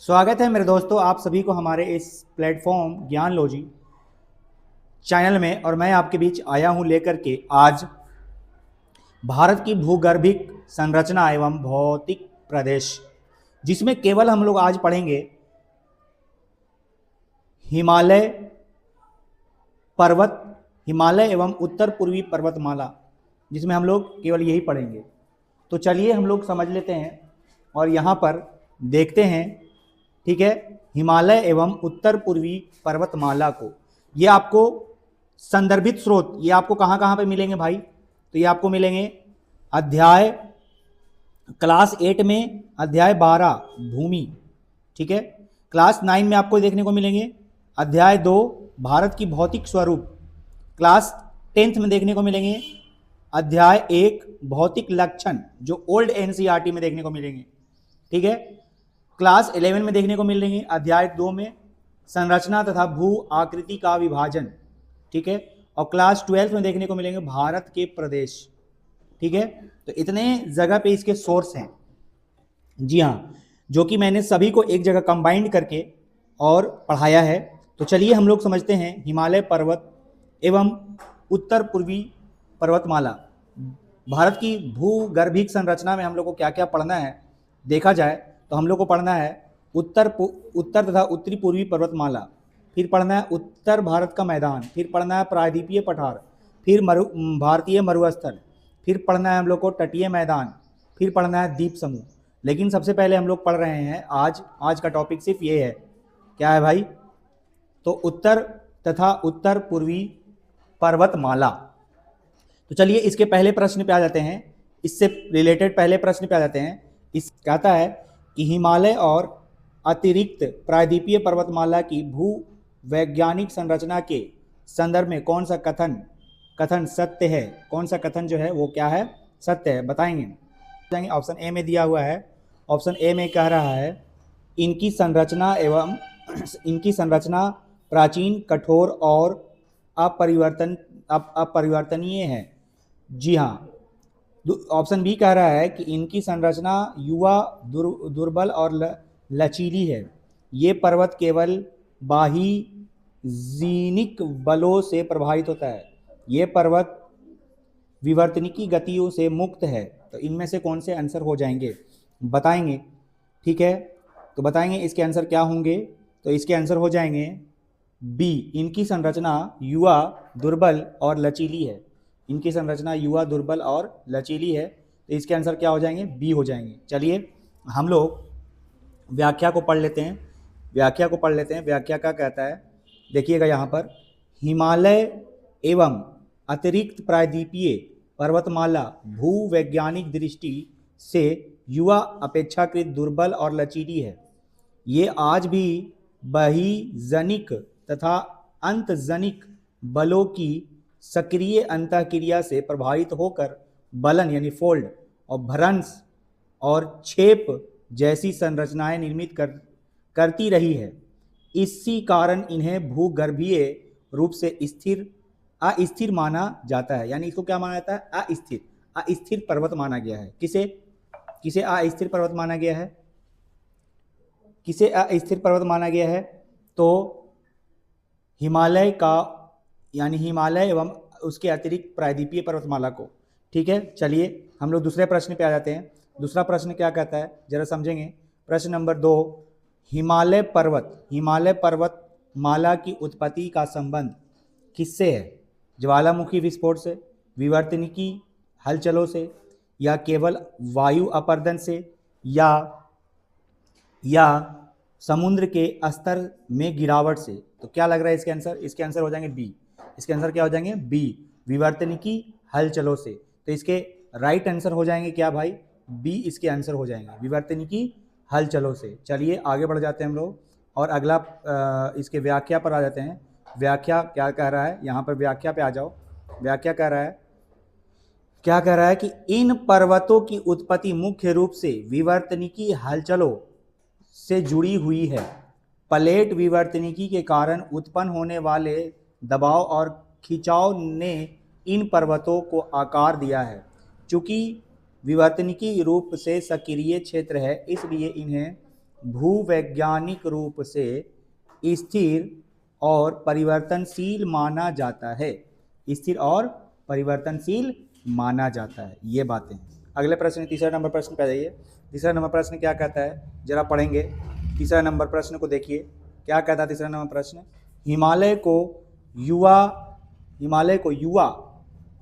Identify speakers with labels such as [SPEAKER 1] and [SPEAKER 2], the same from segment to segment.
[SPEAKER 1] स्वागत है मेरे दोस्तों, आप सभी को हमारे इस प्लेटफॉर्म ज्ञानलॉजी चैनल में। और मैं आपके बीच आया हूं लेकर के आज भारत की भूगर्भिक संरचना एवं भौतिक प्रदेश, जिसमें केवल हम लोग आज पढ़ेंगे हिमालय पर्वत, हिमालय एवं उत्तर पूर्वी पर्वतमाला, जिसमें हम लोग केवल यही पढ़ेंगे। तो चलिए हम लोग समझ लेते हैं और यहाँ पर देखते हैं, ठीक है। हिमालय एवं उत्तर पूर्वी पर्वतमाला को, ये आपको संदर्भित स्रोत, ये आपको कहाँ कहाँ पे मिलेंगे भाई? तो ये आपको मिलेंगे अध्याय क्लास 8 में, अध्याय 12 भूमि, ठीक है। क्लास 9 में आपको देखने को मिलेंगे अध्याय 2 भारत की भौतिक स्वरूप। क्लास 10th में देखने को मिलेंगे अध्याय 1 भौतिक लक्षण, जो ओल्ड एनसीईआरटी में देखने को मिलेंगे, ठीक है। क्लास 11 में देखने को मिलेंगे अध्याय 2 में संरचना तथा भू आकृति का विभाजन, ठीक है। और क्लास 12 में देखने को मिलेंगे भारत के प्रदेश, ठीक है। तो इतने जगह पे इसके सोर्स हैं, जी हाँ, जो कि मैंने सभी को एक जगह कंबाइंड करके और पढ़ाया है। तो चलिए हम लोग समझते हैं हिमालय पर्वत एवं उत्तर पूर्वी पर्वतमाला। भारत की भूगर्भिक संरचना में हम लोग को क्या क्या पढ़ना है देखा जाए तो हम लोग को पढ़ना है उत्तर तथा उत्तरी पूर्वी पर्वतमाला, फिर पढ़ना है उत्तर भारत का मैदान, फिर पढ़ना है प्रायद्वीपीय पठार, फिर भारतीय मरुस्थल, फिर पढ़ना है हम लोग को तटीय मैदान, फिर पढ़ना है द्वीप समूह। लेकिन सबसे पहले हम लोग पढ़ रहे हैं आज का टॉपिक सिर्फ ये है, क्या है भाई? तो उत्तर तथा उत्तर पूर्वी पर्वतमाला। तो चलिए इसके पहले प्रश्न पे आ जाते हैं, इससे रिलेटेड पहले प्रश्न पे आ जाते हैं। इस कहता है कि हिमालय और अतिरिक्त प्रायद्वीपीय पर्वतमाला की भू वैज्ञानिक संरचना के संदर्भ में कौन सा कथन सत्य है? कौन सा कथन जो है वो क्या है? सत्य है, बताएंगे। ऑप्शन ए में दिया हुआ है, ऑप्शन ए में कह रहा है इनकी संरचना प्राचीन, कठोर और अपरिवर्तनीय है। जी हाँ। ऑप्शन बी कह रहा है कि इनकी संरचना युवा, दुर्बल और लचीली है। ये पर्वत केवल बाह्यजीनिक बलों से प्रभावित होता है। ये पर्वत विवर्तनिकी गतियों से मुक्त है। तो इनमें से कौन से आंसर हो जाएंगे बताएंगे, ठीक है। तो बताएंगे इसके आंसर क्या होंगे। तो इसके आंसर हो जाएंगे बी, इनकी संरचना युवा, दुर्बल और लचीली है। इनकी संरचना युवा, दुर्बल और लचीली है। तो इसके आंसर क्या हो जाएंगे? बी हो जाएंगे। चलिए हम लोग व्याख्या को पढ़ लेते हैं। व्याख्या क्या कहता है, देखिएगा यहाँ पर, हिमालय एवं अतिरिक्त प्रायद्वीपीय पर्वतमाला भूवैज्ञानिक दृष्टि से युवा, अपेक्षाकृत दुर्बल और लचीली है। ये आज भी बहिजनिक तथा अंतजनिक बलों की सक्रिय अंतःक्रिया से प्रभावित होकर बलन यानी फोल्ड और भ्रंश और छेप जैसी संरचनाएं निर्मित करती रही है। इसी कारण इन्हें भूगर्भीय रूप से अस्थिर माना जाता है। यानी इसको क्या माना जाता है? अस्थिर पर्वत माना गया है। किसे अस्थिर पर्वत माना गया है? किसे अस्थिर पर्वत माना गया है? तो हिमालय का, यानी हिमालय एवं उसके अतिरिक्त प्रायद्वीपीय पर्वतमाला को, ठीक है। चलिए हम लोग दूसरे प्रश्न पे आ जाते हैं। दूसरा प्रश्न क्या कहता है जरा समझेंगे। प्रश्न नंबर 2, हिमालय पर्वतमाला की उत्पत्ति का संबंध किससे है? ज्वालामुखी विस्फोट से, विवर्तनिकी हलचलों से, या केवल वायु अपर्दन से, या समुद्र के स्तर में गिरावट से? तो क्या लग रहा है इसके आंसर? इसके आंसर हो जाएंगे बी। इसके आंसर क्या हो जाएंगे? बी, विवर्तनिकी हलचलों से। तो इसके राइट आंसर हो जाएंगे क्या भाई? बी इसके आंसर हो जाएंगे, विवर्तनिकी हलचलों से। चलिए आगे बढ़ जाते हैं हम लोग और अगला इसके व्याख्या पर आ जाते हैं। व्याख्या क्या कह रहा है यहाँ पर? व्याख्या पे आ जाओ। व्याख्या कह रहा है कि इन पर्वतों की उत्पत्ति मुख्य रूप से विवर्तनिकी हलचलों से जुड़ी हुई है। प्लेट विवर्तनिकी के कारण उत्पन्न होने वाले दबाव और खिंचाव ने इन पर्वतों को आकार दिया है। चूंकि विवर्तनिकी रूप से सक्रिय क्षेत्र है, इसलिए इन्हें भूवैज्ञानिक रूप से स्थिर और परिवर्तनशील माना जाता है। स्थिर और परिवर्तनशील माना जाता है, ये बातें हैं। अगले प्रश्न, तीसरा नंबर प्रश्न पे आ जाइए। तीसरा नंबर प्रश्न क्या कहता है, जरा पढ़ेंगे। तीसरा नंबर प्रश्न को देखिए, क्या कहता है तीसरा नंबर प्रश्न। हिमालय को युवा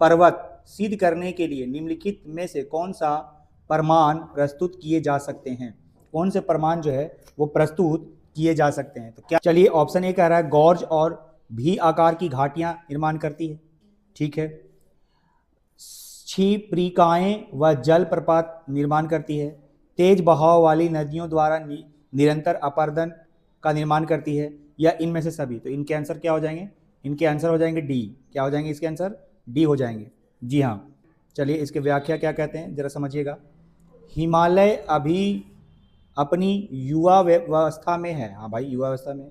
[SPEAKER 1] पर्वत सिद्ध करने के लिए निम्नलिखित में से कौन सा प्रमाण प्रस्तुत किए जा सकते हैं। कौन से प्रमाण जो है वो प्रस्तुत किए जा सकते हैं। तो क्या, चलिए ऑप्शन ए कह रहा है गॉर्ज और भी आकार की घाटियां निर्माण करती है, ठीक है। क्षिप्रिकाएं व जलप्रपात निर्माण करती है। तेज बहाव वाली नदियों द्वारा निरंतर अपरदन का निर्माण करती है, या इनमें से सभी। तो इनके आंसर क्या हो जाएंगे, इनके आंसर हो जाएंगे डी। क्या हो जाएंगे इसके आंसर, डी हो जाएंगे। जी हाँ, चलिए इसके व्याख्या क्या कहते हैं जरा समझिएगा। हिमालय अभी अपनी युवा व्यवस्था में है। हाँ भाई, युवा अवस्था में।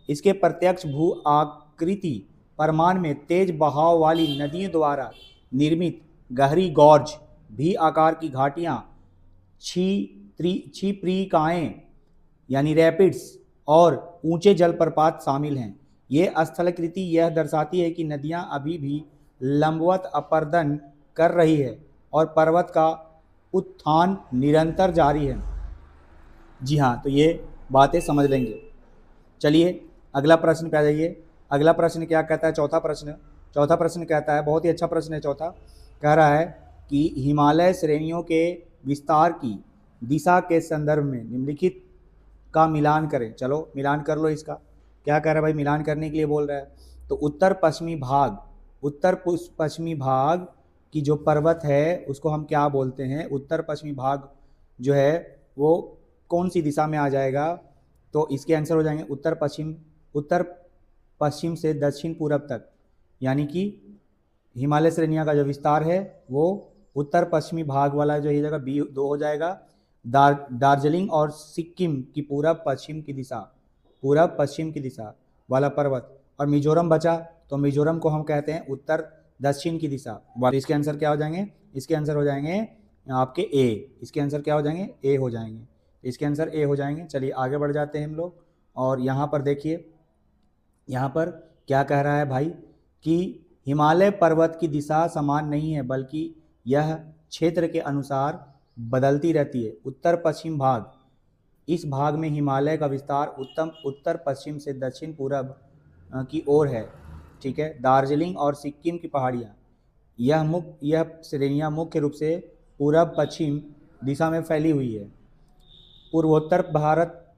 [SPEAKER 1] इसके प्रत्यक्ष भू आकृति प्रमाण में तेज बहाव वाली नदियों द्वारा निर्मित गहरी गॉर्ज, भी आकार की घाटियां, क्षिप्रिकाएं यानी रैपिड्स और ऊंचे जलप्रपात शामिल हैं। ये स्थलाकृति यह दर्शाती है कि नदियां अभी भी लंबवत अपरदन कर रही है और पर्वत का उत्थान निरंतर जारी है। जी हाँ, तो ये बातें समझ लेंगे। चलिए अगला प्रश्न पे आ जाइए। अगला प्रश्न क्या कहता है, चौथा प्रश्न कहता है, बहुत ही अच्छा प्रश्न है चौथा। कह रहा है कि हिमालय श्रेणियों के विस्तार की दिशा के संदर्भ में निम्नलिखित का मिलान करें। चलो मिलान कर लो इसका। क्या कह रहा है भाई, मिलान करने के लिए बोल रहा है। तो उत्तर पश्चिमी भाग की जो पर्वत है उसको हम क्या बोलते हैं। उत्तर पश्चिमी भाग जो है वो कौन सी दिशा में आ जाएगा। तो इसके आंसर हो जाएंगे उत्तर पश्चिम से दक्षिण पूरब तक, यानी कि हिमालय श्रेणियाँ का जो विस्तार है वो उत्तर पश्चिमी भाग वाला जो ये जगह B2 हो जाएगा। दार्जिलिंग और सिक्किम की पूरब पश्चिम की दिशा वाला पर्वत। और मिजोरम बचा, तो मिजोरम को हम कहते हैं उत्तर दक्षिण की दिशा। इसके आंसर क्या हो जाएंगे, इसके आंसर हो जाएंगे आपके ए। इसके आंसर क्या हो जाएंगे, ए हो जाएंगे। इसके आंसर ए हो जाएंगे। चलिए आगे बढ़ जाते हैं हम लोग। और यहाँ पर देखिए, यहाँ पर क्या कह रहा है भाई कि हिमालय पर्वत की दिशा समान नहीं है, बल्कि यह क्षेत्र के अनुसार बदलती रहती है। उत्तर पश्चिम भाग, इस भाग में हिमालय का विस्तार उत्तर पश्चिम से दक्षिण पूरब की ओर है, ठीक है। दार्जिलिंग और सिक्किम की पहाड़ियाँ, यह श्रेणियाँ मुख्य रूप से पूरब पश्चिम दिशा में फैली हुई है। पूर्वोत्तर भारत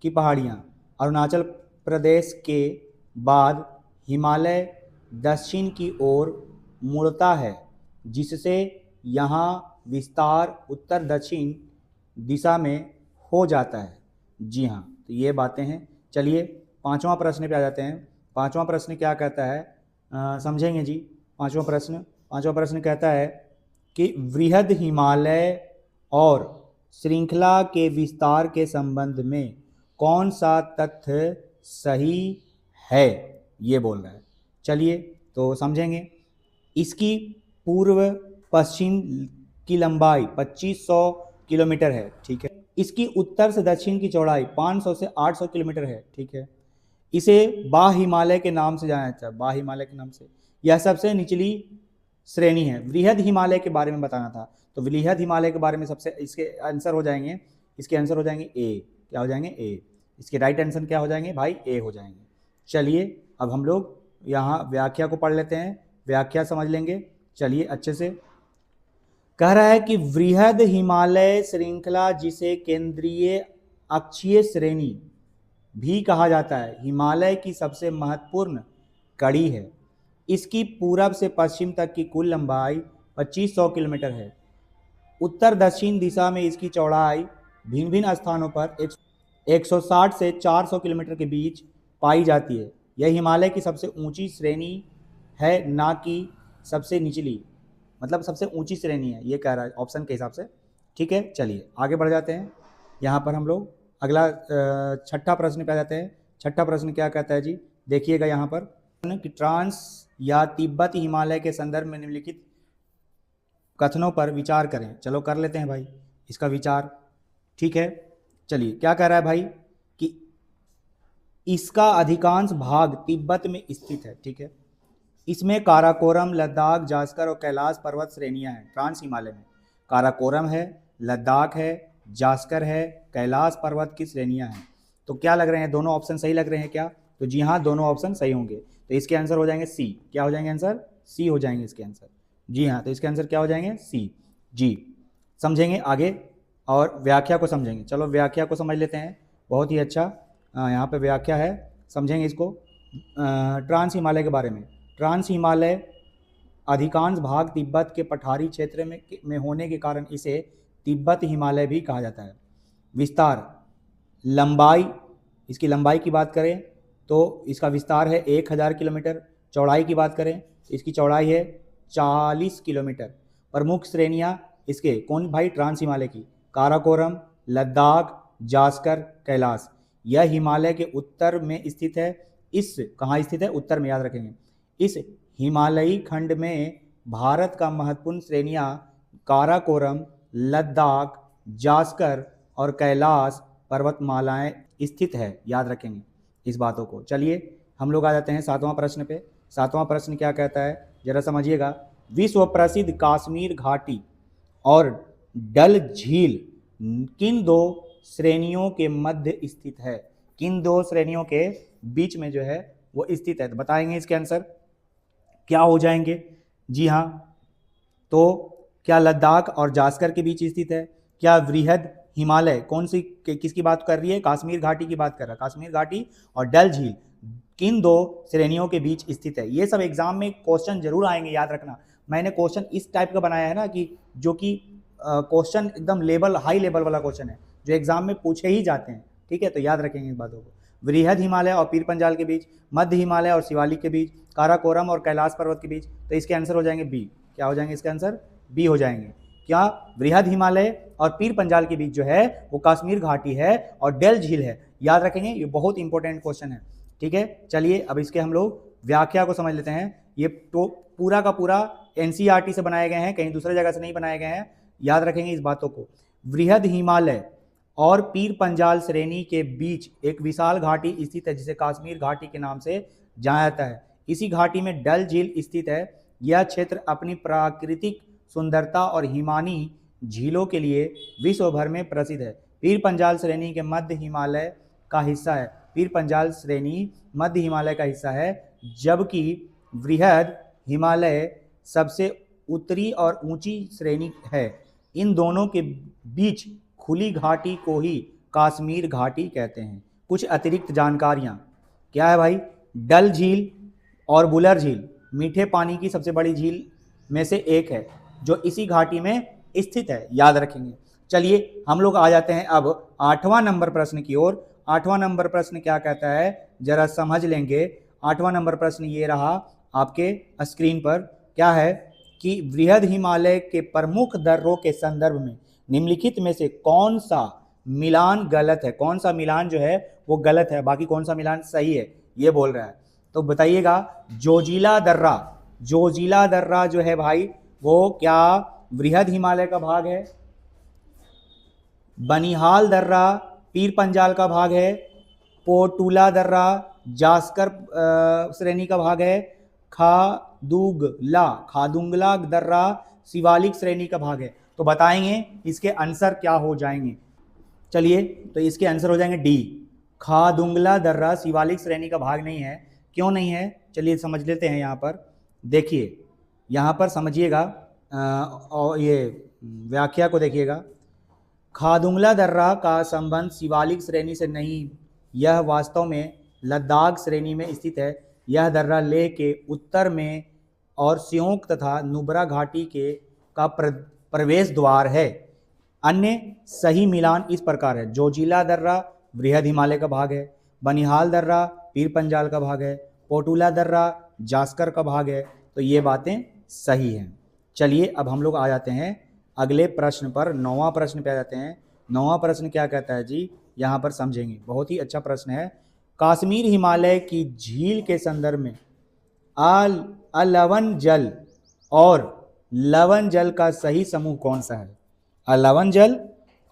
[SPEAKER 1] की पहाड़ियाँ, अरुणाचल प्रदेश के बाद हिमालय दक्षिण की ओर मुड़ता है, जिससे यहाँ विस्तार उत्तर दक्षिण दिशा में हो जाता है। जी हाँ, तो ये बातें हैं। चलिए पांचवा प्रश्न पे आ जाते हैं। पांचवा प्रश्न क्या कहता है, समझेंगे जी। पांचवा प्रश्न कहता है कि वृहद हिमालय और श्रृंखला के विस्तार के संबंध में कौन सा तथ्य सही है, ये बोल रहा है। चलिए तो समझेंगे। इसकी पूर्व पश्चिम की लंबाई 2500 किलोमीटर है, ठीक है। इसकी उत्तर से दक्षिण की चौड़ाई 500 से 800 किलोमीटर है, ठीक है। इसे बाह्य हिमालय के नाम से जाना जाता है, बाह्य हिमालय के नाम से। यह सबसे निचली श्रेणी है। वृहद हिमालय के बारे में बताना था, तो वृहद हिमालय के बारे में सबसे, इसके आंसर हो जाएंगे ए। क्या हो जाएंगे, ए। इसके राइट आंसर क्या हो जाएंगे भाई, ए हो जाएंगे। चलिए अब हम लोग यहाँ व्याख्या को पढ़ लेते हैं, व्याख्या समझ लेंगे। चलिए अच्छे से। कह रहा है कि वृहद हिमालय श्रृंखला, जिसे केंद्रीय अक्षीय श्रेणी भी कहा जाता है, हिमालय की सबसे महत्वपूर्ण कड़ी है। इसकी पूरब से पश्चिम तक की कुल लंबाई 2500 किलोमीटर है। उत्तर दक्षिण दिशा में इसकी चौड़ाई भिन्न भिन्न स्थानों पर 160 से 400 किलोमीटर के बीच पाई जाती है। यह हिमालय की सबसे ऊंची श्रेणी है, ना कि सबसे निचली, मतलब सबसे ऊंची श्रेणी है, ये कह रहा है ऑप्शन के हिसाब से, ठीक है। चलिए आगे बढ़ जाते हैं। यहाँ पर हम लोग अगला छठा प्रश्न पे आ जाते हैं। छठा प्रश्न क्या कहता है जी, देखिएगा यहाँ पर कि ट्रांस या तिब्बत हिमालय के संदर्भ में निम्नलिखित कथनों पर विचार करें। चलो कर लेते हैं भाई इसका विचार, ठीक है। चलिए क्या कह रहा है भाई कि इसका अधिकांश भाग तिब्बत में स्थित है, ठीक है। इसमें काराकोरम, लद्दाख, जास्कर और कैलाश पर्वत श्रेणियां हैं ट्रांस हिमालय में। काराकोरम है, लद्दाख है, जास्कर है, कैलाश पर्वत की श्रेणियां हैं। तो क्या लग रहे हैं, दोनों ऑप्शन सही लग रहे हैं क्या? तो जी हाँ, दोनों ऑप्शन सही होंगे। तो इसके आंसर हो जाएंगे सी। क्या हो जाएंगे आंसर? सी हो जाएंगे इसके आंसर। जी हाँ, तो इसके आंसर क्या हो जाएंगे? सी। जी, समझेंगे आगे और व्याख्या को समझेंगे। चलो व्याख्या को समझ लेते हैं, बहुत ही अच्छा। यहाँ पे व्याख्या है, समझेंगे इसको। ट्रांस हिमालय के बारे में। ट्रांस हिमालय अधिकांश भाग तिब्बत के पठारी क्षेत्र में होने के कारण इसे तिब्बत हिमालय भी कहा जाता है। विस्तार, लंबाई, इसकी लंबाई की बात करें तो इसका विस्तार है 1000 किलोमीटर। चौड़ाई की बात करें, इसकी चौड़ाई है 40 किलोमीटर। प्रमुख श्रेणियां इसके कौन भाई? ट्रांस हिमालय की, काराकोरम, लद्दाख, जास्कर, कैलाश। यह हिमालय के उत्तर में स्थित है। इस कहाँ स्थित है? उत्तर में, याद रखेंगे। इस हिमालयी खंड में भारत का महत्वपूर्ण श्रेणियां काराकोरम, लद्दाख, जास्कर और कैलाश पर्वतमालाएं स्थित है, याद रखेंगे इस बातों को। चलिए हम लोग आ जाते हैं 7वां प्रश्न पे। 7वां प्रश्न क्या कहता है, जरा समझिएगा। विश्व प्रसिद्ध काश्मीर घाटी और डल झील किन दो श्रेणियों के मध्य स्थित है? किन दो श्रेणियों के बीच में जो है वो स्थित है? तो बताएंगे इसके आंसर क्या हो जाएंगे। जी हाँ, तो क्या लद्दाख और जास्कर के बीच स्थित है? क्या वृहद हिमालय कौन सी किसकी बात कर रही है? काश्मीर घाटी की बात कर रहा है। काश्मीर घाटी और डल झील किन दो श्रेणियों के बीच स्थित है? ये सब एग्जाम में क्वेश्चन जरूर आएंगे, याद रखना। मैंने क्वेश्चन इस टाइप का बनाया है ना कि जो कि क्वेश्चन एकदम लेवल, हाई लेवल वाला क्वेश्चन है, जो एग्जाम में पूछे ही जाते हैं, ठीक है। तो याद रखेंगे इन बातों को। वृहद हिमालय और पीर पंजाल के बीच, मध्य हिमालय और शिवालिक के बीच, काराकोरम और कैलाश पर्वत के बीच। तो इसके आंसर हो जाएंगे बी। क्या हो जाएंगे इसके आंसर? बी हो जाएंगे। क्या वृहद हिमालय और पीर पंजाल के बीच जो है वो काश्मीर घाटी है और डल झील है, याद रखेंगे। ये बहुत इंपॉर्टेंट क्वेश्चन है, ठीक है। चलिए अब इसके हम लोग व्याख्या को समझ लेते हैं। ये तो पूरा का पूरा एनसीईआरटी से बनाए गए हैं, कहीं दूसरे जगह से नहीं बनाए गए हैं, याद रखेंगे इस बातों को। वृहद हिमालय और पीर पंजाल श्रेणी के बीच एक विशाल घाटी स्थित है जिसे काश्मीर घाटी के नाम से जाना जाता है। इसी घाटी में डल झील स्थित है। यह क्षेत्र अपनी प्राकृतिक सुंदरता और हिमानी झीलों के लिए विश्व भर में प्रसिद्ध है। पीर पंजाल श्रेणी के मध्य हिमालय का हिस्सा है। पीर पंजाल श्रेणी मध्य हिमालय का हिस्सा है, जबकि वृहद हिमालय सबसे उत्तरी और ऊंची श्रेणी है। इन दोनों के बीच खुली घाटी को ही काश्मीर घाटी कहते हैं। कुछ अतिरिक्त जानकारियां क्या है भाई? डल झील और बुलर झील मीठे पानी की सबसे बड़ी झील में से एक है जो इसी घाटी में स्थित है, याद रखेंगे। चलिए हम लोग आ जाते हैं अब 8वां नंबर प्रश्न की ओर। 8वां नंबर प्रश्न क्या कहता है, जरा समझ लेंगे। 8वां नंबर प्रश्न ये रहा आपके स्क्रीन पर। क्या है कि वृहद हिमालय के प्रमुख दर्रों के संदर्भ में निम्नलिखित में से कौन सा मिलान गलत है? कौन सा मिलान जो है वो गलत है, बाकी कौन सा मिलान सही है, ये बोल रहा है। तो बताइएगा। जोजिला दर्रा, जोजिला दर्रा जो है भाई वो क्या वृहद हिमालय का भाग है? बनिहाल दर्रा पीर पंजाल का भाग है। पोटूला दर्रा जास्कर श्रेणी का भाग है। खादुंगला दर्रा शिवालिक श्रेणी का भाग है। तो बताएंगे इसके आंसर क्या हो जाएंगे। चलिए तो इसके आंसर हो जाएंगे डी। खादुंगला दर्रा शिवालिक श्रेणी का भाग नहीं है। क्यों नहीं है? चलिए समझ लेते हैं। यहाँ पर देखिए, यहाँ पर समझिएगा और ये व्याख्या को देखिएगा। खादुंगला दर्रा का संबंध शिवालिक श्रेणी से नहीं, यह वास्तव में लद्दाख श्रेणी में स्थित है। यह दर्रा लेह के उत्तर में और स्योक तथा नुब्रा घाटी के का प्रवेश द्वार है। अन्य सही मिलान इस प्रकार है। जोजिला दर्रा वृहद हिमालय का भाग है। बनिहाल दर्रा पीर पंजाल का भाग है। पोटूला दर्रा जास्कर का भाग है। तो ये बातें सही हैं। चलिए अब हम लोग आ जाते हैं अगले प्रश्न पर। 9वां प्रश्न पे आ जाते हैं। 9वां प्रश्न क्या कहता है जी, यहाँ पर समझेंगे। बहुत ही अच्छा प्रश्न है। काश्मीर हिमालय की झील के संदर्भ में अलवण जल और लवण जल का सही समूह कौन सा है? अलवण जल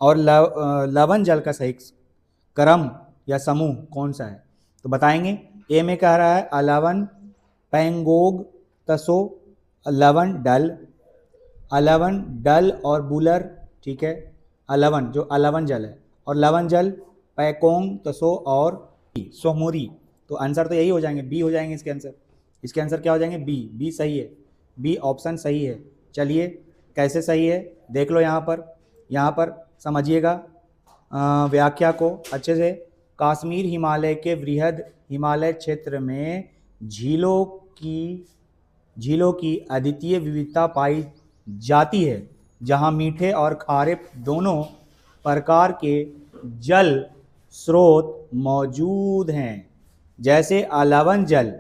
[SPEAKER 1] और लवण जल का सही क्रम या समूह कौन सा है? तो बताएंगे। ए में कह रहा है अलावन, पैंगोंग, तसो, लवण डल और बुलर, ठीक है। अलावन जो अलावन जल है, और लवण जल पैकोंग, तसो और सोमोरी। तो आंसर तो यही हो जाएंगे, बी हो जाएंगे इसके आंसर। इसके आंसर क्या हो जाएंगे? बी। बी सही है, बी ऑप्शन सही है। चलिए कैसे सही है देख लो। यहाँ पर समझिएगा व्याख्या को अच्छे से। कश्मीर हिमालय के वृहद हिमालय क्षेत्र में झीलों की अद्वितीय विविधता पाई जाती है, जहाँ मीठे और खारे दोनों प्रकार के जल स्रोत मौजूद हैं, जैसे अलावन जल।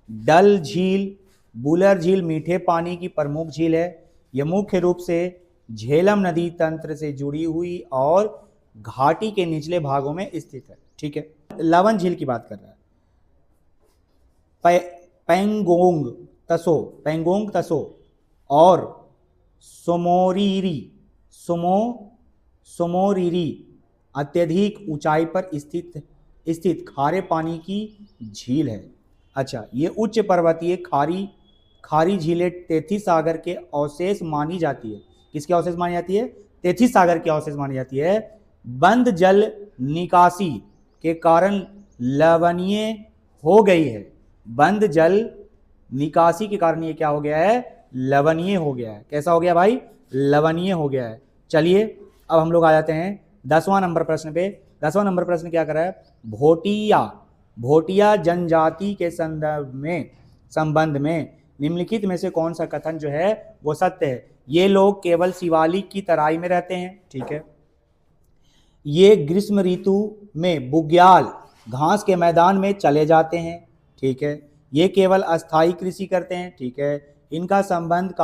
[SPEAKER 1] डल झील, बुलर झील मीठे पानी की प्रमुख झील है। यह मुख्य रूप से झेलम नदी तंत्र से जुड़ी हुई और घाटी के निचले भागों में स्थित है, ठीक है। लवण झील की बात कर रहा है। पैंगोंग तसो और सोमोरीरी अत्यधिक ऊंचाई पर स्थित खारे पानी की झील है। अच्छा, ये उच्च पर्वतीय खारी झीलें तेथिस सागर के अवशेष मानी जाती है। किसके अवशेष मानी जाती है? तेथिस सागर के अवशेष मानी जाती है। बंद जल निकासी के कारण लवणीय हो गई है। बंद जल निकासी के कारण ये क्या हो गया है? लवणीय हो गया है। कैसा हो गया भाई? लवणीय हो गया है। चलिए अब हम लोग आ जाते हैं 10वां नंबर प्रश्न पे। 10वां नंबर प्रश्न क्या कर रहा है? भोटिया जनजाति के संबंध में निम्नलिखित में से कौन सा कथन जो है वो सत्य है? ये लोग केवल शिवालिक की तराई में रहते हैं, ठीक है। ये ग्रीष्म ऋतु में बुग्याल घास के मैदान में चले जाते हैं, ठीक है। ये केवल अस्थायी कृषि करते हैं, ठीक है। इनका संबंध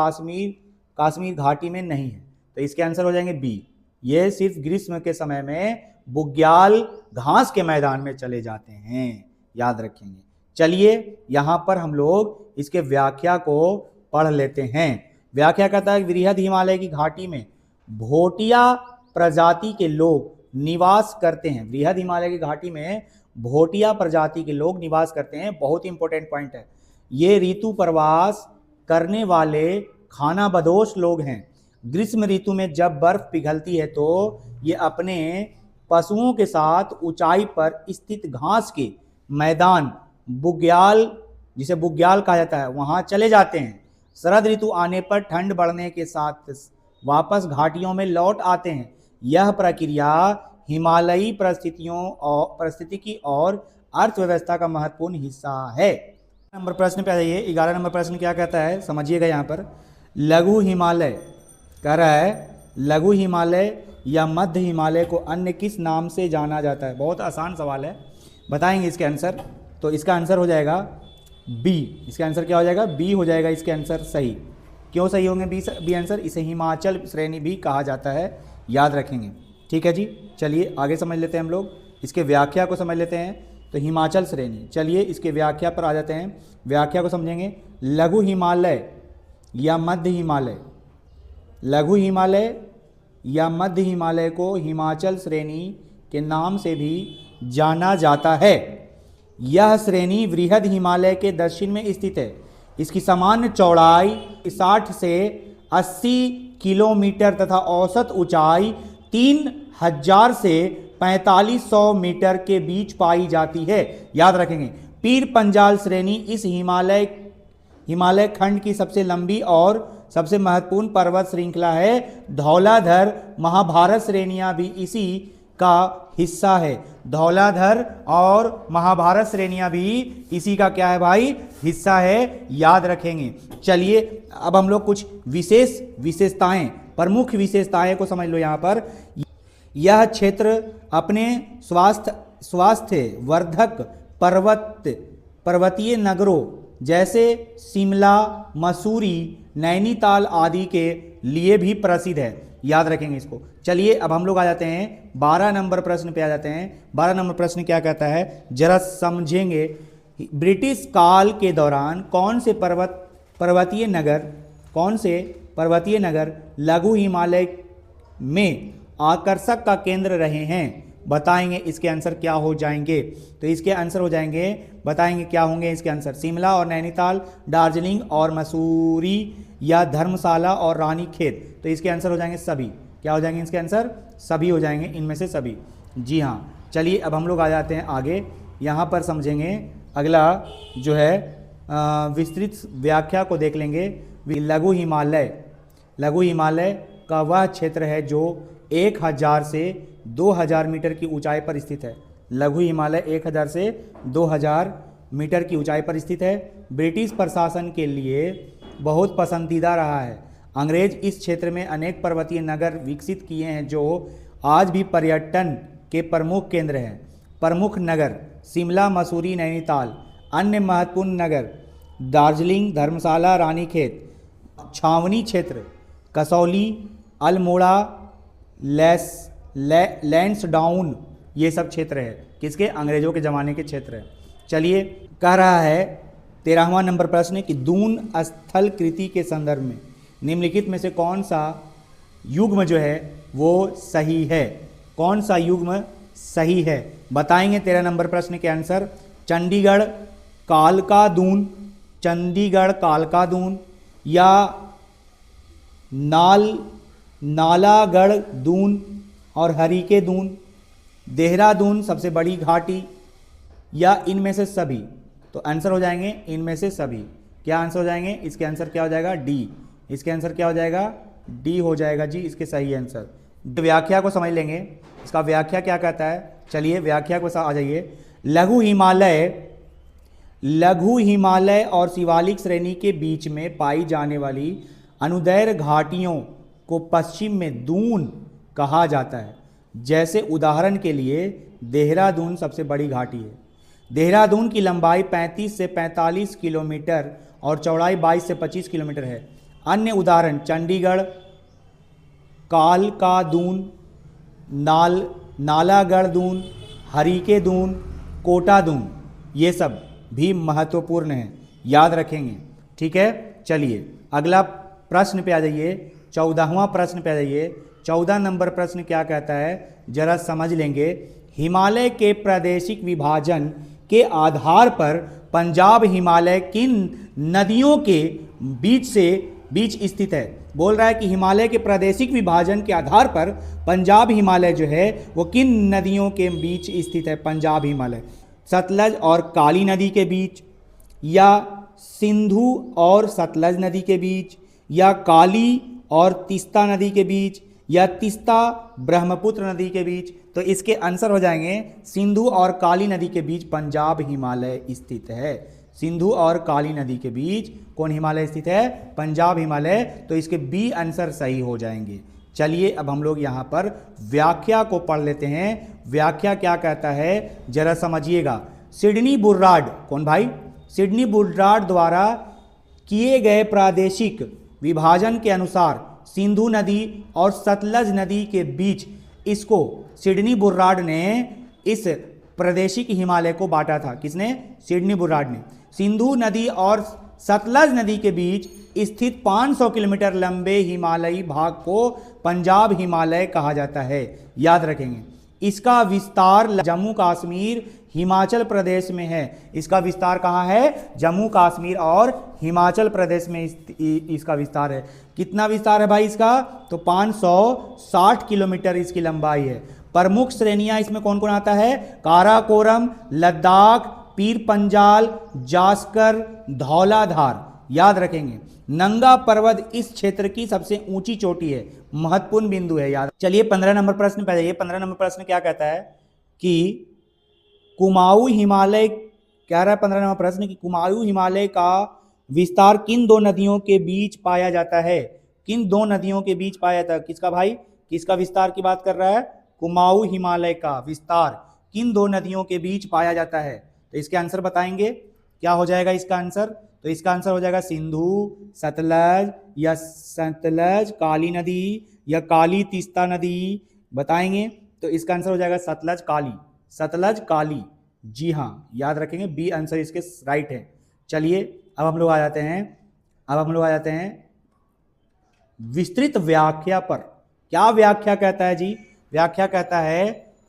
[SPEAKER 1] कश्मीर घाटी में नहीं है। तो इसके आंसर हो जाएंगे बी। ये सिर्फ ग्रीष्म के समय में बुग्याल घास के मैदान में चले जाते हैं, याद रखेंगे। चलिए यहां पर हम लोग इसके व्याख्या को पढ़ लेते हैं। व्याख्या कहता है वृहद हिमालय की घाटी में भोटिया प्रजाति के लोग निवास करते हैं। वृहद हिमालय की घाटी में भोटिया प्रजाति के लोग निवास करते हैं। बहुत इंपॉर्टेंट पॉइंट है। ये ऋतु प्रवास करने वाले खानाबदोश लोग हैं। ग्रीष्म ऋतु में जब बर्फ पिघलती है तो ये अपने पशुओं के साथ ऊंचाई पर स्थित घास के मैदान बुग्याल, जिसे बुग्याल कहा जाता है, वहां चले जाते हैं। शरद ऋतु आने पर ठंड बढ़ने के साथ वापस घाटियों में लौट आते हैं। यह प्रक्रिया हिमालयी परिस्थितिकी और अर्थव्यवस्था का महत्वपूर्ण हिस्सा है। नंबर प्रश्न पे आ जाइए। 11 नंबर प्रश्न क्या कहता है समझिएगा। यहाँ पर लघु हिमालय कह रहा है, लघु हिमालय या मध्य हिमालय को अन्य किस नाम से जाना जाता है? बहुत आसान सवाल है, बताएंगे इसके आंसर। तो इसका आंसर हो जाएगा बी। इसका आंसर क्या हो जाएगा? बी हो जाएगा इसके आंसर सही। क्यों सही होंगे बी आंसर? इसे हिमाचल श्रेणी भी कहा जाता है, याद रखेंगे, ठीक है जी। चलिए आगे समझ लेते हैं हम लोग, इसके व्याख्या को समझ लेते हैं। तो हिमाचल श्रेणी, चलिए इसके व्याख्या पर आ जाते हैं। व्याख्या को समझेंगे। लघु हिमालय या मध्य हिमालय, लघु हिमालय या मध्य हिमालय को हिमाचल श्रेणी के नाम से भी जाना जाता है। यह श्रेणी वृहद हिमालय के दक्षिण में स्थित है। इसकी सामान्य चौड़ाई 60 से 80 किलोमीटर तथा औसत ऊंचाई 3000 से 4500 मीटर के बीच पाई जाती है, याद रखेंगे। पीर पंजाल श्रेणी इस हिमालय खंड की सबसे लंबी और सबसे महत्वपूर्ण पर्वत श्रृंखला है। धौलाधर महाभारत श्रेणियां भी इसी का हिस्सा है। धौलाधर और महाभारत श्रेणियां भी इसी का क्या है भाई? हिस्सा है, याद रखेंगे। चलिए अब हम लोग कुछ विशेषताएं, प्रमुख विशेषताएं को समझ लो। यहाँ पर यह क्षेत्र अपने स्वास्थ्य वर्धक पर्वतीय नगरों जैसे शिमला, मसूरी, नैनीताल आदि के लिए भी प्रसिद्ध है, याद रखेंगे इसको। चलिए अब हम लोग आ जाते हैं 12 नंबर प्रश्न पे आ जाते हैं। 12 नंबर प्रश्न क्या कहता है जरा समझेंगे। ब्रिटिश काल के दौरान कौन से पर्वतीय नगर लघु हिमालय में आकर्षक का केंद्र रहे हैं। बताएंगे इसके आंसर क्या हो जाएंगे। तो इसके आंसर हो जाएंगे, बताएंगे क्या होंगे इसके आंसर। शिमला और नैनीताल, दार्जिलिंग और मसूरी या धर्मशाला और रानीखेत। तो इसके आंसर हो जाएंगे सभी। क्या हो जाएंगे इसके आंसर? सभी हो जाएंगे, इनमें से सभी। जी हाँ, चलिए अब हम लोग आ जाते हैं आगे। यहाँ पर समझेंगे अगला जो है विस्तृत व्याख्या को देख लेंगे। लघु हिमालय, लघु हिमालय का वह क्षेत्र है जो 1000 से 2000 मीटर की ऊंचाई पर स्थित है। लघु हिमालय 1000 से 2000 मीटर की ऊंचाई पर स्थित है। ब्रिटिश प्रशासन के लिए बहुत पसंदीदा रहा है। अंग्रेज इस क्षेत्र में अनेक पर्वतीय नगर विकसित किए हैं जो आज भी पर्यटन के प्रमुख केंद्र हैं। प्रमुख नगर शिमला, मसूरी, नैनीताल। अन्य महत्वपूर्ण नगर दार्जिलिंग, धर्मशाला, रानीखेत। छावनी क्षेत्र कसौली, अल्मोड़ा, लैंसडाउन, ये सब क्षेत्र है किसके? अंग्रेजों के ज़माने के क्षेत्र है। चलिए, कह रहा है 13वां नंबर प्रश्न कि दून स्थल कृति के संदर्भ में निम्नलिखित में से कौन सा युग्म जो है वो सही है? कौन सा युग्म सही है? बताएंगे 13 नंबर प्रश्न के आंसर। चंडीगढ़ कालका दून, चंडीगढ़ कालका दून, या नालागढ़ दून और हरीके दून, देहरादून सबसे बड़ी घाटी, या इनमें से सभी। तो आंसर हो जाएंगे इनमें से सभी। क्या आंसर हो जाएंगे? इसके आंसर क्या हो जाएगा? डी। इसके आंसर क्या हो जाएगा? डी हो जाएगा जी इसके सही आंसर। व्याख्या को समझ लेंगे, इसका व्याख्या क्या कहता है। चलिए व्याख्या को आ जाइए। लघु हिमालय और शिवालिक श्रेणी के बीच में पाई जाने वाली अनुदैर्घ्य घाटियों को पश्चिम में दून कहा जाता है। जैसे उदाहरण के लिए देहरादून सबसे बड़ी घाटी है। देहरादून की लंबाई 35 से 45 किलोमीटर और चौड़ाई 22 से 25 किलोमीटर है। अन्य उदाहरण चंडीगढ़, कालका दून, नालागढ़ दून, हरीके दून, कोटा दून, ये सब भी महत्वपूर्ण है, याद रखेंगे। ठीक है, चलिए अगला प्रश्न पे आ जाइए। 14वां प्रश्न पे आ जाइए। 14 नंबर प्रश्न क्या कहता है जरा समझ लेंगे। हिमालय के प्रादेशिक विभाजन के आधार पर पंजाब हिमालय किन नदियों के बीच स्थित है? बोल रहा है कि हिमालय के प्रादेशिक विभाजन के आधार पर पंजाब हिमालय जो है वो किन नदियों के बीच स्थित है? पंजाब हिमालय सतलज और काली नदी के बीच, या सिंधु और सतलज नदी के बीच, या काली और तीस्ता नदी के बीच, या तीस्ता ब्रह्मपुत्र नदी के बीच। तो इसके आंसर हो जाएंगे सिंधु और काली नदी के बीच पंजाब हिमालय स्थित है। सिंधु और काली नदी के बीच कौन हिमालय स्थित है? पंजाब हिमालय। तो इसके बी आंसर सही हो जाएंगे। चलिए अब हम लोग यहाँ पर व्याख्या को पढ़ लेते हैं। व्याख्या क्या कहता है जरा समझिएगा। सिडनी बुर्राड, कौन भाई? सिडनी बुर्राड द्वारा किए गए प्रादेशिक विभाजन के अनुसार सिंधु नदी और सतलज नदी के बीच इसको सिडनी बुर्राड ने इस प्रादेशिक हिमालय को बांटा था। किसने? सिडनी बुर्राड ने। सिंधु नदी और सतलज नदी के बीच स्थित 500 किलोमीटर लंबे हिमालयी भाग को पंजाब हिमालय कहा जाता है, याद रखेंगे। इसका विस्तार जम्मू कश्मीर हिमाचल प्रदेश में है। इसका विस्तार कहाँ है? जम्मू कश्मीर और हिमाचल प्रदेश में इसका विस्तार है। कितना विस्तार है भाई इसका? तो 560 किलोमीटर इसकी लंबाई है। प्रमुख श्रेणियां इसमें कौन कौन आता है? काराकोरम, लद्दाख, पीर पंजाल, जास्कर, धौलाधार, याद रखेंगे। नंगा पर्वत इस क्षेत्र की सबसे ऊंची चोटी है, महत्वपूर्ण बिंदु है, याद। चलिए 15 नंबर प्रश्न पे जाइए। 15 नंबर प्रश्न क्या कहता है कि कुमाऊं हिमालय, कह रहा है 15 नंबर प्रश्न कि कुमाऊं हिमालय का विस्तार किन दो नदियों के बीच पाया जाता है? किन दो नदियों के बीच पाया जाता है? किसका भाई? किसका विस्तार की बात कर रहा है? कुमाऊं हिमालय का विस्तार किन दो नदियों के बीच पाया जाता है? तो इसके आंसर बताएंगे। क्या हो जाएगा इसका आंसर? तो इसका आंसर हो जाएगा सिंधु सतलज, या सतलज काली नदी, या काली तीस्ता नदी। बताएंगे तो इसका आंसर हो जाएगा सतलज काली, सतलज काली। जी हाँ, याद रखेंगे, बी आंसर इसके राइट है। चलिए अब हम लोग आ जाते हैं विस्तृत व्याख्या पर। क्या व्याख्या कहता है जी? व्याख्या कहता है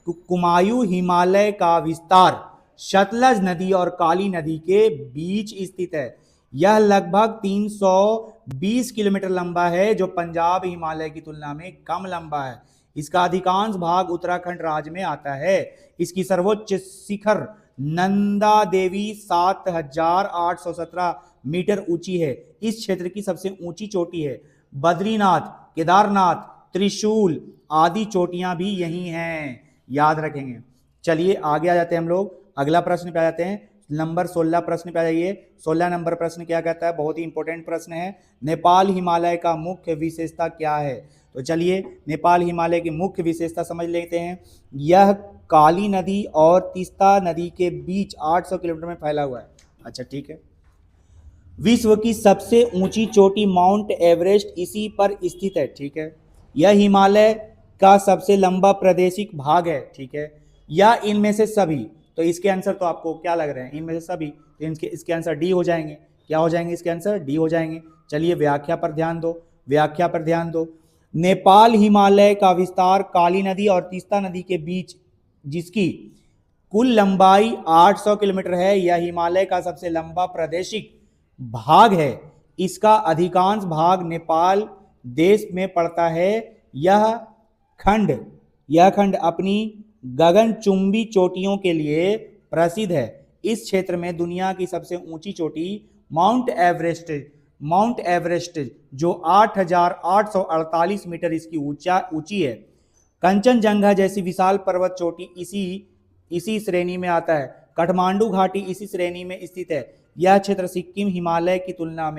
[SPEAKER 1] कि कुमायूं हिमालय का विस्तार सतलज नदी और काली नदी के बीच स्थित है। यह लगभग 320 किलोमीटर लंबा है, जो पंजाब हिमालय की तुलना में कम लंबा है। इसका अधिकांश भाग उत्तराखंड राज्य में आता है। इसकी सर्वोच्च शिखर नंदा देवी 7,817 मीटर ऊंची है। इस क्षेत्र की सबसे ऊंची चोटी है। बद्रीनाथ, केदारनाथ, त्रिशूल आदि चोटियां भी यही हैं, याद रखेंगे। चलिए आगे आ जाते हैं हम लोग, अगला प्रश्न पे आ जाते हैं। नंबर 16 प्रश्न पे आ जाइए। 16 नंबर प्रश्न क्या कहता है? बहुत ही इंपॉर्टेंट प्रश्न है। नेपाल हिमालय का मुख्य विशेषता क्या है? तो चलिए नेपाल हिमालय की मुख्य विशेषता समझ लेते हैं। यह काली नदी और तीस्ता नदी के बीच 800 किलोमीटर में फैला हुआ है। अच्छा ठीक है। विश्व की सबसे ऊंची चोटी माउंट एवरेस्ट इसी पर स्थित है। ठीक है। यह हिमालय का सबसे लंबा प्रादेशिक भाग है। ठीक है। या इनमें से सभी? तो इसके आंसर तो आपको क्या लग रहे हैं? इनमें से सभी, तो इसके आंसर डी हो जाएंगे। क्या हो जाएंगे इसके आंसर? डी हो जाएंगे। चलिए व्याख्या पर ध्यान दो, व्याख्या पर ध्यान दो। नेपाल हिमालय का विस्तार काली नदी और तीस्ता नदी के बीच, जिसकी कुल लंबाई 800 किलोमीटर है, यह हिमालय का सबसे लंबा प्रादेशिक भाग है। इसका अधिकांश भाग नेपाल देश में पड़ता है। यह खंड अपनी गगनचुंबी चोटियों के लिए प्रसिद्ध है। इस क्षेत्र में दुनिया की सबसे ऊंची चोटी माउंट एवरेस्ट जो 8,848 मीटर इसकी ऊंची है। कंचनजंगा जैसी विशाल पर्वत चोटी इसी श्रेणी में आता है। काठमांडू घाटी इसी श्रेणी में स्थित है। यह क्षेत्र सिक्किम हिमालय की तुलना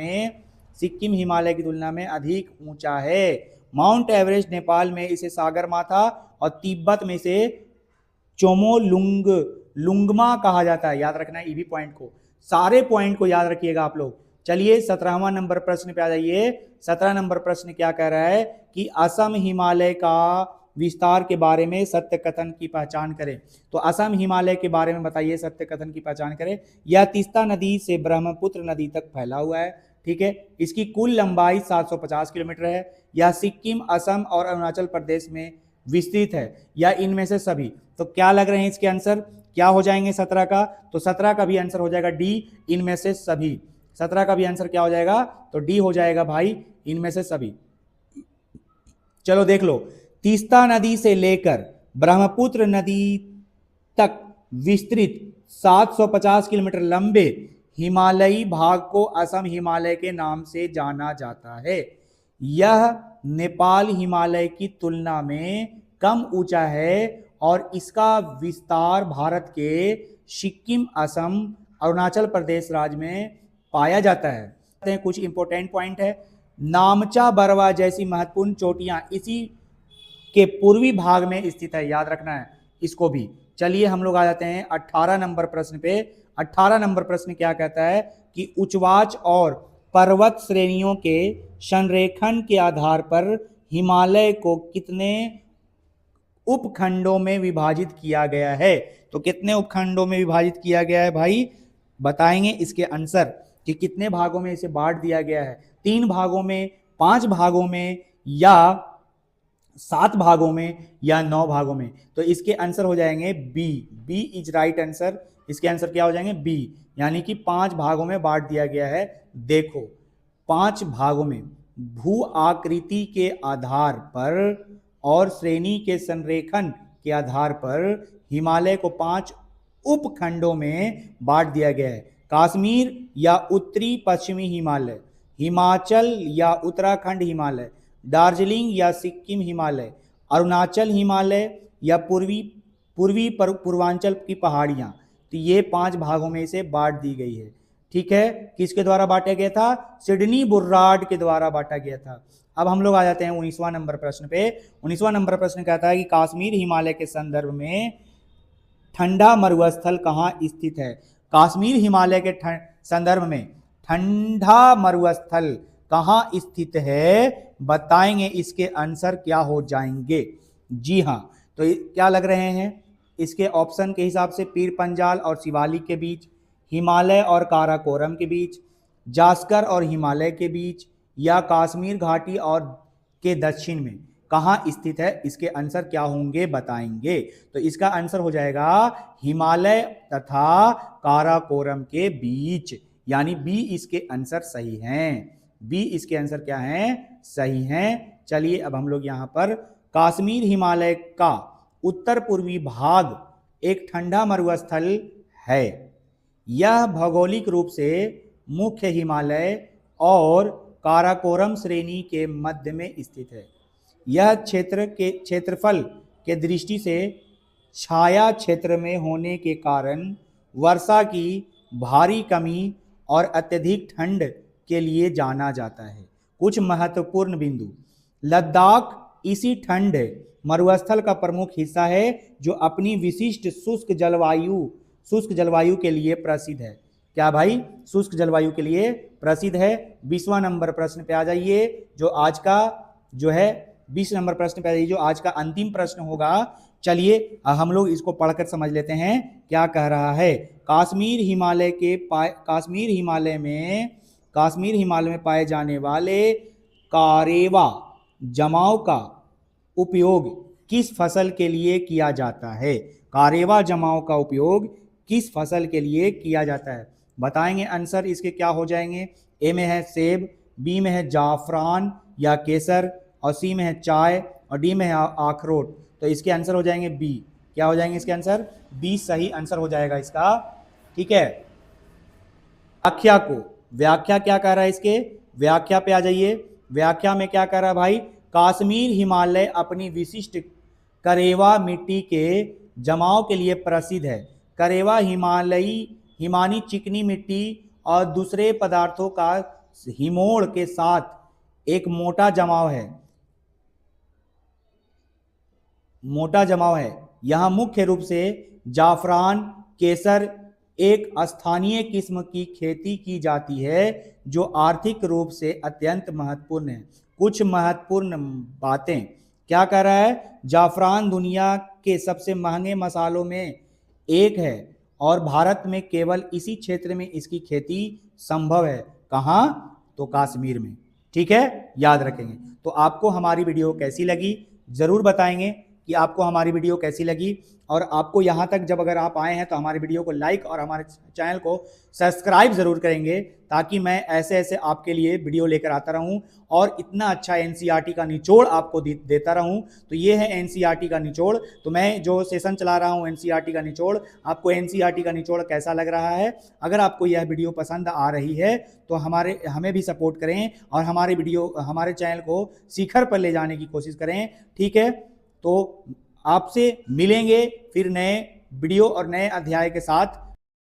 [SPEAKER 1] में अधिक ऊंचा है। माउंट एवरेस्ट नेपाल में इसे सागरमाथा और तिब्बत में इसे चोमोलुंगमा कहा जाता है। याद रखना है ईवी पॉइंट को, सारे पॉइंट को याद रखिएगा आप लोग। चलिए 17वां नंबर प्रश्न पे आ जाइए। 17 नंबर प्रश्न क्या कह रहा है कि असम हिमालय का विस्तार के बारे में सत्य कथन की पहचान करें। तो असम हिमालय के बारे में बताइए, सत्य कथन की पहचान करें। यह तीस्ता नदी से ब्रह्मपुत्र नदी तक फैला हुआ है। ठीक है। इसकी कुल लंबाई 750 किलोमीटर है। यह सिक्किम, असम और अरुणाचल प्रदेश में विस्तृत है। या इनमें से सभी? तो क्या लग रहे हैं इसके आंसर? क्या हो जाएंगे 17 का? तो 17 का भी आंसर हो जाएगा डी, इनमें से सभी। 17 का भी आंसर क्या हो जाएगा? तो डी हो जाएगा भाई, इनमें से सभी। चलो देख लो, तीस्ता नदी से लेकर ब्रह्मपुत्र नदी तक विस्तृत 750 किलोमीटर लंबे हिमालयी भाग को असम हिमालय के नाम से जाना जाता है। यह नेपाल हिमालय की तुलना में कम ऊंचा है और इसका विस्तार भारत के सिक्किम, असम, अरुणाचल प्रदेश राज्य में पाया जाता है। कुछ इंपॉर्टेंट पॉइंट है। नामचा बरवा जैसी महत्वपूर्ण चोटियां इसी के पूर्वी भाग में स्थित है। याद रखना है इसको भी। चलिए हम लोग आ जाते हैं 18 नंबर प्रश्न पे। 18 नंबर प्रश्न क्या कहता है कि उच्चवाच और पर्वत श्रेणियों के संरेखन के आधार पर हिमालय को कितने उपखंडों में विभाजित किया गया है? तो कितने उपखंडों में विभाजित किया गया है भाई? बताएंगे इसके आंसर कि कितने भागों में इसे बांट दिया गया है। 3 भागों में, 5 भागों में, या 7 भागों में, या 9 भागों में? तो इसके आंसर हो जाएंगे B. B is right answer. इसके आंसर क्या हो जाएंगे? बी, यानी कि 5 भागों में बांट दिया गया है। देखो 5 भागों में भू आकृति के आधार पर और श्रेणी के संरेखन के आधार पर हिमालय को 5 उपखंडों में बांट दिया गया है। कश्मीर या उत्तरी पश्चिमी हिमालय, हिमाचल या उत्तराखंड हिमालय, दार्जिलिंग या सिक्किम हिमालय, अरुणाचल हिमालय या पूर्वांचल की पहाड़ियां। तो ये 5 भागों में इसे बांट दी गई है। ठीक है। किसके द्वारा बांटा गया था? सिडनी बुर्राड के द्वारा बांटा गया था। अब हम लोग आ जाते हैं 19वां नंबर प्रश्न पे। 19वां नंबर प्रश्न कहता है कि कश्मीर हिमालय के संदर्भ में ठंडा मरुस्थल कहाँ स्थित है? कश्मीर हिमालय के संदर्भ में ठंडा मरुस्थल कहाँ स्थित है? बताएंगे इसके आंसर क्या हो जाएंगे। जी हाँ, तो क्या लग रहे हैं इसके ऑप्शन के हिसाब से? पीर पंजाल और शिवालिक के बीच, हिमालय और काराकोरम के बीच, जास्कर और हिमालय के बीच, या कश्मीर घाटी और के दक्षिण में। कहाँ स्थित है, इसके आंसर क्या होंगे बताएंगे। तो इसका आंसर हो जाएगा हिमालय तथा काराकोरम के बीच, यानी बी इसके आंसर सही हैं। बी इसके आंसर क्या हैं, सही हैं। चलिए अब हम लोग यहां पर कश्मीर हिमालय का उत्तर पूर्वी भाग एक ठंडा मरुस्थल है। यह भौगोलिक रूप से मुख्य हिमालय और काराकोरम श्रेणी के मध्य में स्थित है। यह क्षेत्र के क्षेत्रफल के दृष्टि से छाया क्षेत्र में होने के कारण वर्षा की भारी कमी और अत्यधिक ठंड के लिए जाना जाता है। कुछ महत्वपूर्ण बिंदु, लद्दाख इसी ठंड मरुस्थल का प्रमुख हिस्सा है जो अपनी विशिष्ट शुष्क जलवायु के लिए प्रसिद्ध है। क्या भाई, शुष्क जलवायु के लिए प्रसिद्ध है। 20वां नंबर प्रश्न पे आ जाइए, जो आज का जो है 20 नंबर प्रश्न पे आ जाइए, जो आज का अंतिम प्रश्न होगा। चलिए हम लोग इसको पढ़कर समझ लेते हैं क्या कह रहा है। कश्मीर हिमालय में पाए जाने वाले कारेवा जमाव का उपयोग किस फसल के लिए किया जाता है। कारेवा जमाव का उपयोग किस फसल के लिए किया जाता है, बताएंगे। आंसर इसके क्या हो जाएंगे। ए में है सेब, बी में है जाफरान या केसर, और सी में है चाय, और डी में है अखरोट। तो इसके आंसर हो जाएंगे बी। क्या हो जाएंगे इसके आंसर, बी सही आंसर हो जाएगा इसका। ठीक है, व्याख्या क्या कह रहा है, इसके व्याख्या पे आ जाइए। व्याख्या में क्या कह रहा है भाई, कश्मीर हिमालय अपनी विशिष्ट करेवा मिट्टी के जमाव के लिए प्रसिद्ध है। करेवा हिमानी चिकनी मिट्टी और दूसरे पदार्थों का हिमोड़ के साथ एक मोटा जमाव है। यहाँ मुख्य रूप से जाफरान, केसर एक स्थानीय किस्म की खेती की जाती है जो आर्थिक रूप से अत्यंत महत्वपूर्ण है। कुछ महत्वपूर्ण बातें क्या कह रहा है, जाफरान दुनिया के सबसे महंगे मसालों में एक है और भारत में केवल इसी क्षेत्र में इसकी खेती संभव है। कहाँ, तो कश्मीर में। ठीक है, याद रखेंगे। तो आपको हमारी वीडियो कैसी लगी जरूर बताएंगे कि आपको हमारी वीडियो कैसी लगी, और आपको यहाँ तक जब अगर आप आए हैं तो हमारी वीडियो को लाइक और हमारे चैनल को सब्सक्राइब ज़रूर करेंगे, ताकि मैं ऐसे आपके लिए वीडियो लेकर आता रहूं और इतना अच्छा एनसीईआरटी का निचोड़ आपको देता रहूं। तो ये है एनसीईआरटी का निचोड़। तो मैं जो सेशन चला रहा हूं एनसीईआरटी का निचोड़, आपको एनसीईआरटी का निचोड़ कैसा लग रहा है। अगर आपको यह वीडियो पसंद आ रही है तो हमें भी सपोर्ट करें और हमारे चैनल को शिखर पर ले जाने की कोशिश करें। ठीक है, तो आपसे मिलेंगे फिर नए वीडियो और नए अध्याय के साथ।